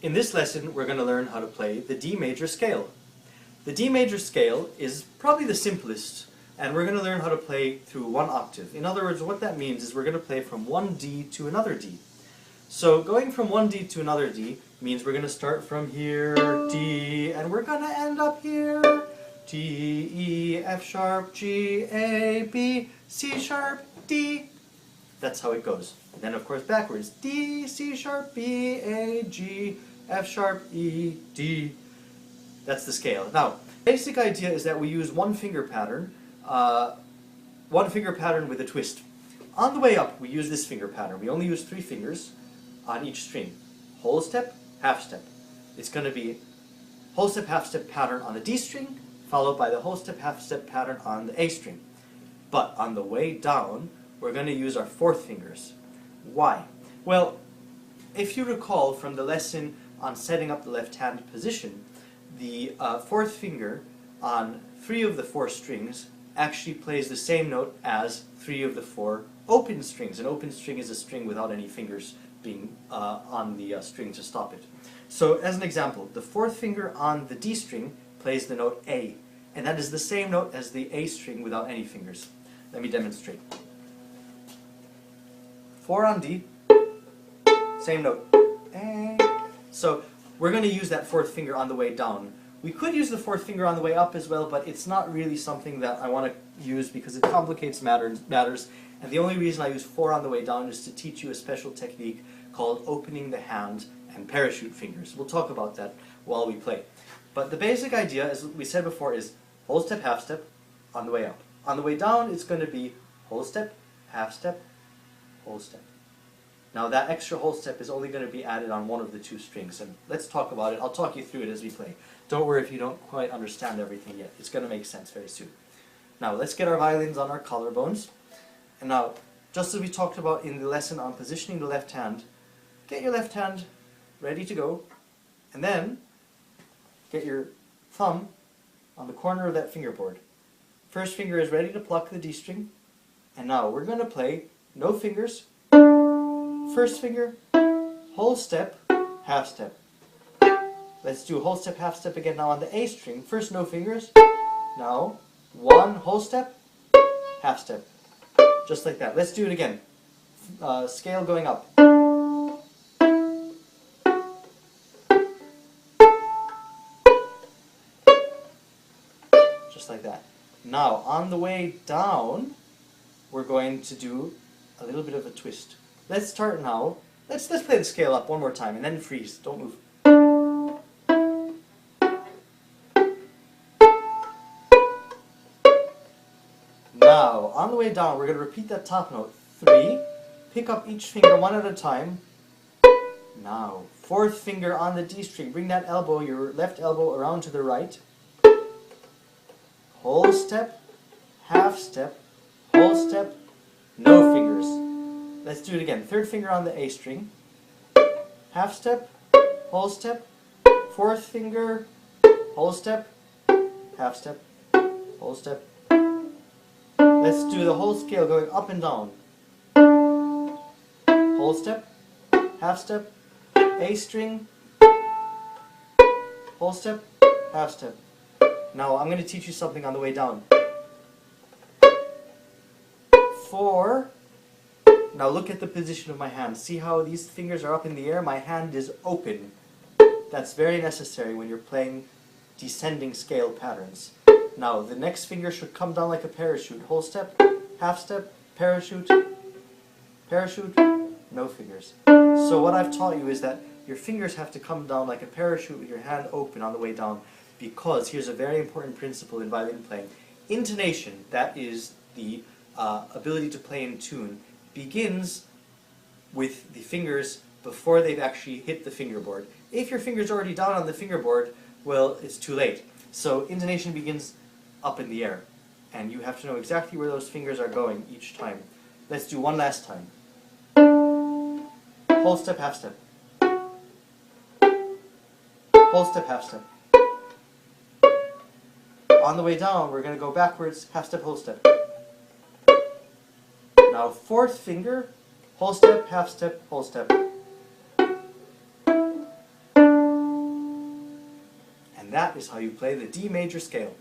In this lesson, we're going to learn how to play the D major scale. The D major scale is probably the simplest, and we're going to learn how to play through one octave. In other words, what that means is we're going to play from one D to another D. So going from one D to another D means we're going to start from here, D, and we're going to end up here. D, E, F sharp, G, A, B, C sharp, D. That's how it goes. And then of course backwards, D, C sharp, B, A, G, F sharp, E, D. That's the scale. Now, basic idea is that we use one finger pattern with a twist. On the way up, we use this finger pattern. We only use 3 fingers on each string. Whole step, half step. It's going to be whole step, half step pattern on the D string, followed by the whole step, half step pattern on the A string. But on the way down, we're going to use our 4th fingers. Why? Well, if you recall from the lesson on setting up the left hand position, the 4th finger on 3 of the 4 strings actually plays the same note as 3 of the 4 open strings. An open string is a string without any fingers being on the string to stop it. So as an example, the 4th finger on the D string plays the note A, and that is the same note as the A string without any fingers. Let me demonstrate. 4 on D, same note, A. So we're going to use that 4th finger on the way down. We could use the 4th finger on the way up as well, but it's not really something that I want to use because it complicates matters. And the only reason I use 4 on the way down is to teach you a special technique called opening the hand and parachute fingers. We'll talk about that while we play. But the basic idea, as we said before, is whole step, half step on the way up. On the way down, it's going to be whole step, half step, whole step. Now that extra whole step is only going to be added on one of the 2 strings, and let's talk about it. I'll talk you through it as we play. Don't worry if you don't quite understand everything yet. It's going to make sense very soon. Now let's get our violins on our collarbones. And now, just as we talked about in the lesson on positioning the left hand, get your left hand ready to go, and then get your thumb on the corner of that fingerboard. First finger is ready to pluck the D string, and now we're going to play no fingers, first finger, whole step, half step. Let's do whole step, half step again now on the A string. First no fingers, now 1 whole step, half step. Just like that. Let's do it again. Scale going up. Just like that. Now, on the way down, we're going to do a little bit of a twist. Let's start now. Let's play the scale up one more time and then freeze. Don't move. Now, on the way down, we're going to repeat that top note. 3. Pick up each finger one at a time. Now, 4th finger on the D string. Bring that elbow, your left elbow, around to the right. Whole step, half step, whole step, no fingers. Let's do it again. 3rd finger on the A string. Half step, whole step, 4th finger, whole step, half step, whole step. Let's do the whole scale going up and down. Whole step, half step, A string, whole step, half step. Now I'm going to teach you something on the way down. 4. Now look at the position of my hand. See how these fingers are up in the air? My hand is open. That's very necessary when you're playing descending scale patterns. Now the next finger should come down like a parachute. Whole step, half step, parachute, parachute, no fingers. So what I've taught you is that your fingers have to come down like a parachute with your hand open on the way down, because here's a very important principle in violin playing. Intonation, that is the ability to play in tune, begins with the fingers before they've actually hit the fingerboard. If your finger's already down on the fingerboard, well, it's too late. So intonation begins up in the air, and you have to know exactly where those fingers are going each time. Let's do one last time. Whole step, half step. Whole step, half step. On the way down, we're going to go backwards, half step, whole step. Now 4th finger, whole step, half step, whole step. that is how you play the D major scale.